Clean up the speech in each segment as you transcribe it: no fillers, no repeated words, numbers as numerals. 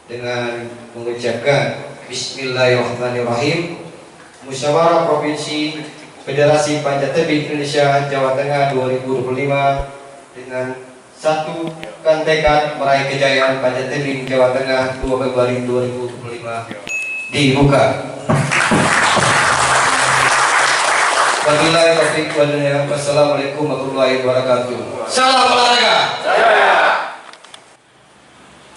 dengan mengucapkan Bismillahirrahmanirrahim. Musyawarah Provinsi Federasi Panjat Tebing Indonesia Jawa Tengah 2025 dengan satukan tekad meraih kejayaan Panjat Tebing Jawa Tengah 2 Februari 2025 dibuka. Wabillahi taufiq wal hidayah. Wassalamualaikum warahmatullahi wabarakatuh. Salam olahraga.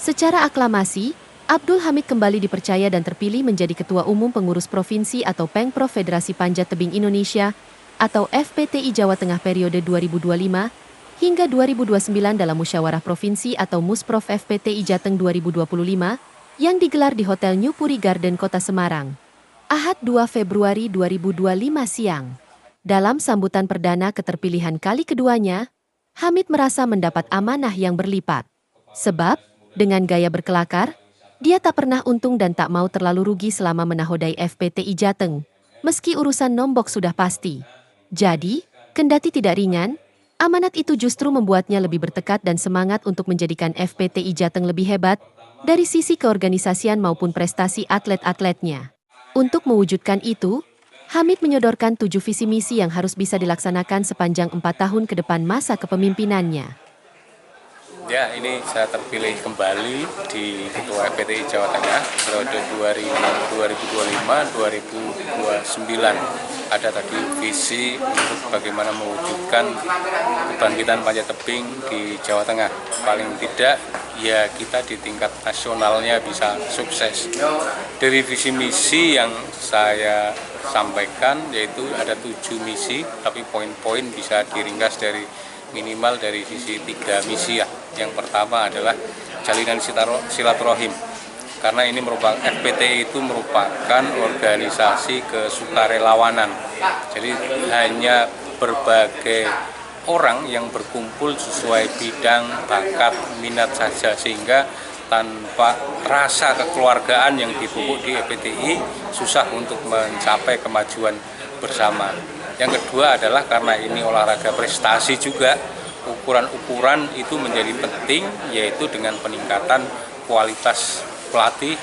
Secara aklamasi, Abdul Hamid kembali dipercaya dan terpilih menjadi Ketua Umum Pengurus Provinsi atau Pengprov Federasi Panjat Tebing Indonesia atau FPTI Jawa Tengah periode 2025 hingga 2029 dalam Musyawarah Provinsi atau Musprov FPTI Jateng 2025 yang digelar di Hotel New Puri Garden Kota Semarang, Ahad 2 Februari 2025 siang. Dalam sambutan perdana keterpilihan kali keduanya, Hamid merasa mendapat amanah yang berlipat. Sebab, dengan gaya berkelakar, dia tak pernah untung dan tak mau terlalu rugi selama menahodai FPTI Jateng, meski urusan nombok sudah pasti. Jadi, kendati tidak ringan, amanat itu justru membuatnya lebih bertekad dan semangat untuk menjadikan FPTI Jateng lebih hebat dari sisi keorganisasian maupun prestasi atlet-atletnya. Untuk mewujudkan itu, Hamid menyodorkan 7 visi misi yang harus bisa dilaksanakan sepanjang 4 tahun ke depan masa kepemimpinannya. Ya, ini saya terpilih kembali di Ketua FPTI Jawa Tengah periode 2025-2029. Ada tadi visi untuk bagaimana mewujudkan kebangkitan panjat tebing di Jawa Tengah. Paling tidak, ya kita di tingkat nasionalnya bisa sukses. Dari visi misi yang saya sampaikan, yaitu ada 7 misi, tapi poin-poin bisa diringkas dari minimal dari sisi 3 misi ya. Yang pertama adalah jalinan silaturahim, karena ini merupakan FPTI itu merupakan organisasi kesukarelawanan. Jadi hanya berbagai orang yang berkumpul sesuai bidang, bakat, minat saja, sehingga tanpa rasa kekeluargaan yang dipupuk di FPTI susah untuk mencapai kemajuan bersama. Yang kedua adalah karena ini olahraga prestasi juga, ukuran-ukuran itu menjadi penting, yaitu dengan peningkatan kualitas pelatih,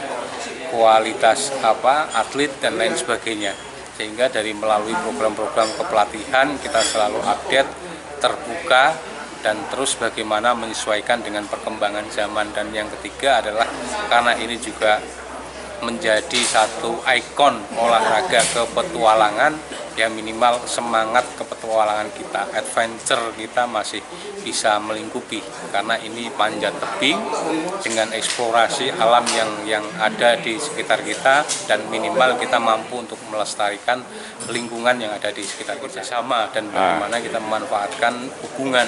kualitas atlet dan lain sebagainya. Sehingga dari melalui program-program kepelatihan kita selalu update, terbuka, dan terus bagaimana menyesuaikan dengan perkembangan zaman. Dan yang ketiga adalah karena ini juga menjadi satu ikon olahraga kepetualangan, ya minimal semangat kepetualangan kita, adventure kita masih bisa melingkupi, karena ini panjat tebing dengan eksplorasi alam yang ada di sekitar kita, dan minimal kita mampu untuk melestarikan lingkungan yang ada di sekitar kita sama, dan bagaimana kita memanfaatkan hubungan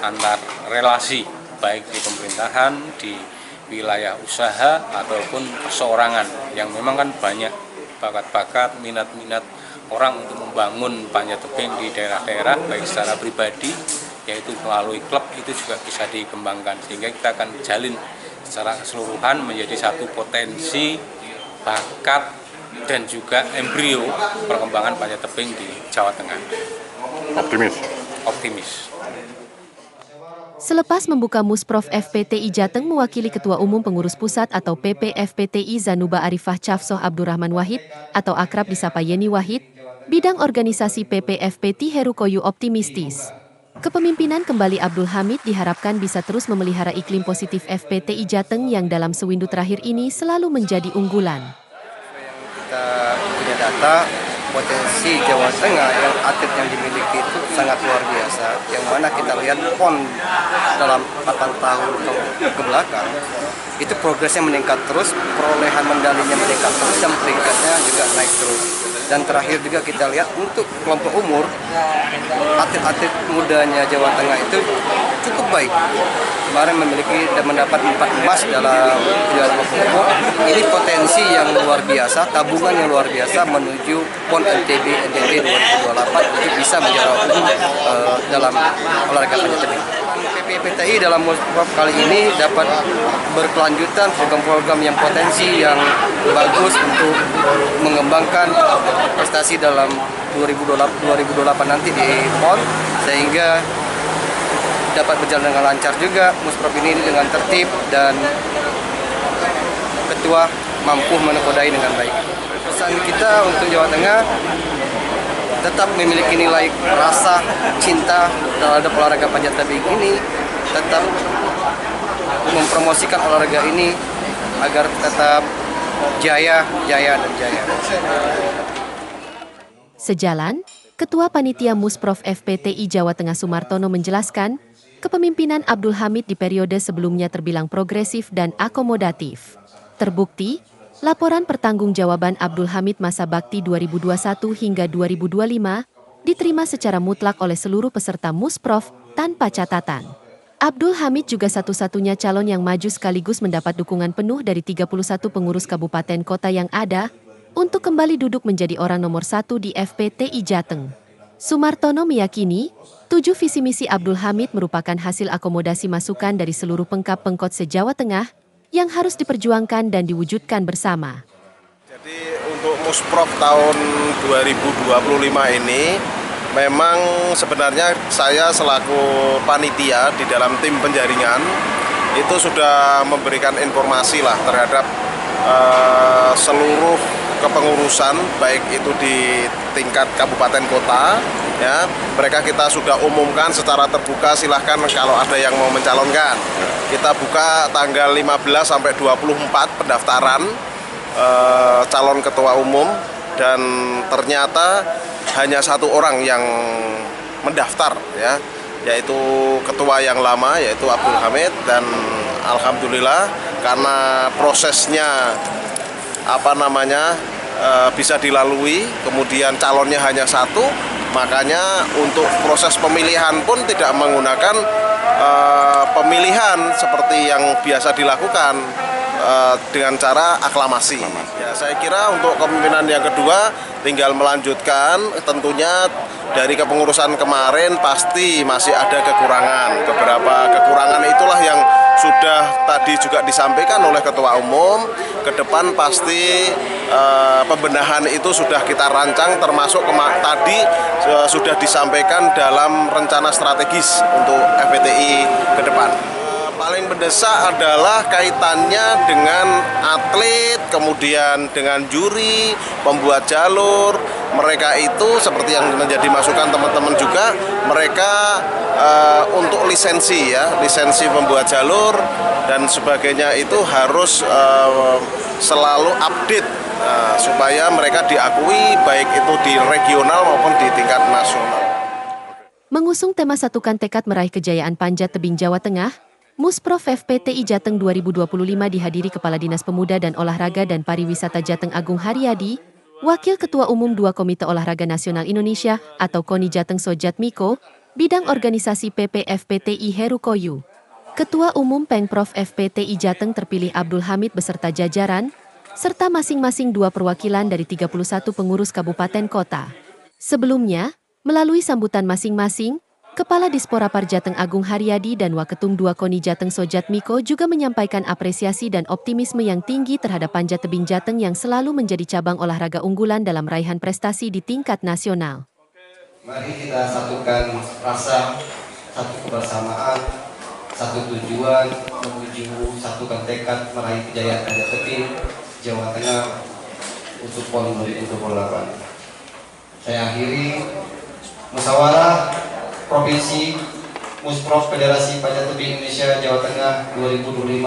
antar relasi baik di pemerintahan, di wilayah usaha ataupun perseorangan yang memang kan banyak bakat-bakat, minat-minat orang untuk membangun panjat tebing di daerah-daerah baik secara pribadi, yaitu melalui klub, itu juga bisa dikembangkan, sehingga kita akan jalin secara keseluruhan menjadi satu potensi bakat dan juga embrio perkembangan panjat tebing di Jawa Tengah. Optimis. Selepas membuka Musprov FPTI Jateng, mewakili Ketua Umum Pengurus Pusat atau PPFPTI Zanuba Arifah Cafsoh Abdurrahman Wahid atau akrab disapa Yeni Wahid, bidang organisasi PPFPT Heru Koyu optimistis. Kepemimpinan kembali Abdul Hamid diharapkan bisa terus memelihara iklim positif FPTI Jateng yang dalam sewindu terakhir ini selalu menjadi unggulan. Kita punya data potensi Jawa Tengah yang atlet yang dimiliki itu sangat luar biasa, yang mana kita lihat PON dalam 8 tahun ke belakang itu progresnya meningkat terus, perolehan medalinya meningkat terus, dan peringkatnya juga naik terus. Dan terakhir juga kita lihat untuk kelompok umur, atlet-atlet mudanya Jawa Tengah itu cukup baik. Kemarin memiliki dan mendapat 4 emas dalam kejuaraan kelompok umur. Ini potensi yang luar biasa, tabungan yang luar biasa menuju PON NTB 2028 untuk bisa menjuara umum dalam olahraga panjat tebing. PPFPTI dalam Musprov kali ini dapat berkelanjutan program-program yang potensi yang bagus untuk mengembangkan prestasi dalam 2028 nanti di PON, sehingga dapat berjalan dengan lancar juga Musprov ini dengan tertib dan ketua mampu menakodai dengan baik. Pesan kita untuk Jawa Tengah, tetap memiliki nilai rasa cinta terhadap olahraga panjat tebing ini, tetap mempromosikan olahraga ini agar tetap jaya, jaya, dan jaya. Sejalan, Ketua Panitia Musprof FPTI Jawa Tengah Sumartono menjelaskan, kepemimpinan Abdul Hamid di periode sebelumnya terbilang progresif dan akomodatif. Terbukti, laporan pertanggungjawaban Abdul Hamid masa bakti 2021 hingga 2025 diterima secara mutlak oleh seluruh peserta Musprof tanpa catatan. Abdul Hamid juga satu-satunya calon yang maju sekaligus mendapat dukungan penuh dari 31 pengurus kabupaten kota yang ada untuk kembali duduk menjadi orang nomor 1 di FPTI Jateng. Sumartono meyakini, 7 visi misi Abdul Hamid merupakan hasil akomodasi masukan dari seluruh pengkap pengkot se-Jawa Tengah yang harus diperjuangkan dan diwujudkan bersama. Jadi untuk Musprof tahun 2025 ini, memang sebenarnya saya selaku panitia di dalam tim penjaringan itu sudah memberikan informasi lah terhadap seluruh kepengurusan, baik itu di tingkat kabupaten kota, ya mereka kita sudah umumkan secara terbuka, silahkan kalau ada yang mau mencalonkan. Kita buka tanggal 15 sampai 24 pendaftaran calon ketua umum, dan ternyata hanya 1 orang yang mendaftar, ya, yaitu ketua yang lama, yaitu Abdul Hamid, dan alhamdulillah karena prosesnya bisa dilalui, kemudian calonnya hanya 1, makanya untuk proses pemilihan pun tidak menggunakan pemilihan seperti yang biasa dilakukan dengan cara aklamasi. Ya, saya kira untuk kepemimpinan yang kedua tinggal melanjutkan, tentunya dari kepengurusan kemarin pasti masih ada kekurangan. Beberapa kekurangan itulah yang sudah tadi juga disampaikan oleh Ketua Umum. Ke depan pasti pembenahan itu sudah kita rancang, termasuk tadi sudah disampaikan dalam rencana strategis untuk FPTI ke depan. Paling mendesak adalah kaitannya dengan atlet, kemudian dengan juri, pembuat jalur. Mereka itu seperti yang menjadi masukan teman-teman juga, mereka untuk lisensi, ya, lisensi pembuat jalur dan sebagainya itu harus selalu update supaya mereka diakui baik itu di regional maupun di tingkat nasional. Mengusung tema Satukan Tekad Meraih Kejayaan Panjat Tebing Jawa Tengah, Musprof FPTI Jateng 2025 dihadiri Kepala Dinas Pemuda dan Olahraga dan Pariwisata Jateng Agung Haryadi, Wakil Ketua Umum 2 Komite Olahraga Nasional Indonesia atau KONI Jateng Sojatmiko, Bidang Organisasi PP FPTI Heru Koyu. Ketua Umum Pengprov FPTI Jateng terpilih Abdul Hamid beserta jajaran, serta masing-masing 2 perwakilan dari 31 pengurus kabupaten kota. Sebelumnya, melalui sambutan masing-masing, Kepala Disporapar Jateng Agung Haryadi dan Waketum 2 KONI Jateng Sojatmiko juga menyampaikan apresiasi dan optimisme yang tinggi terhadap panjat tebing Jateng yang selalu menjadi cabang olahraga unggulan dalam raihan prestasi di tingkat nasional. Mari kita satukan rasa, satu kebersamaan, satu tujuan, menuju satukan tekad meraih kejayaan panjat tebing Jawa Tengah untuk PON 2028. Saya akhiri musyawarah Provinsi Musprof Federasi Panjat Tebing Indonesia Jawa Tengah 2025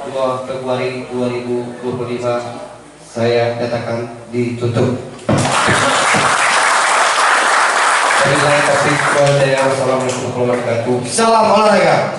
2 Februari 2025 saya nyatakan ditutup. Wassalamualaikum warahmatullahi wabarakatuh. Salam olahraga.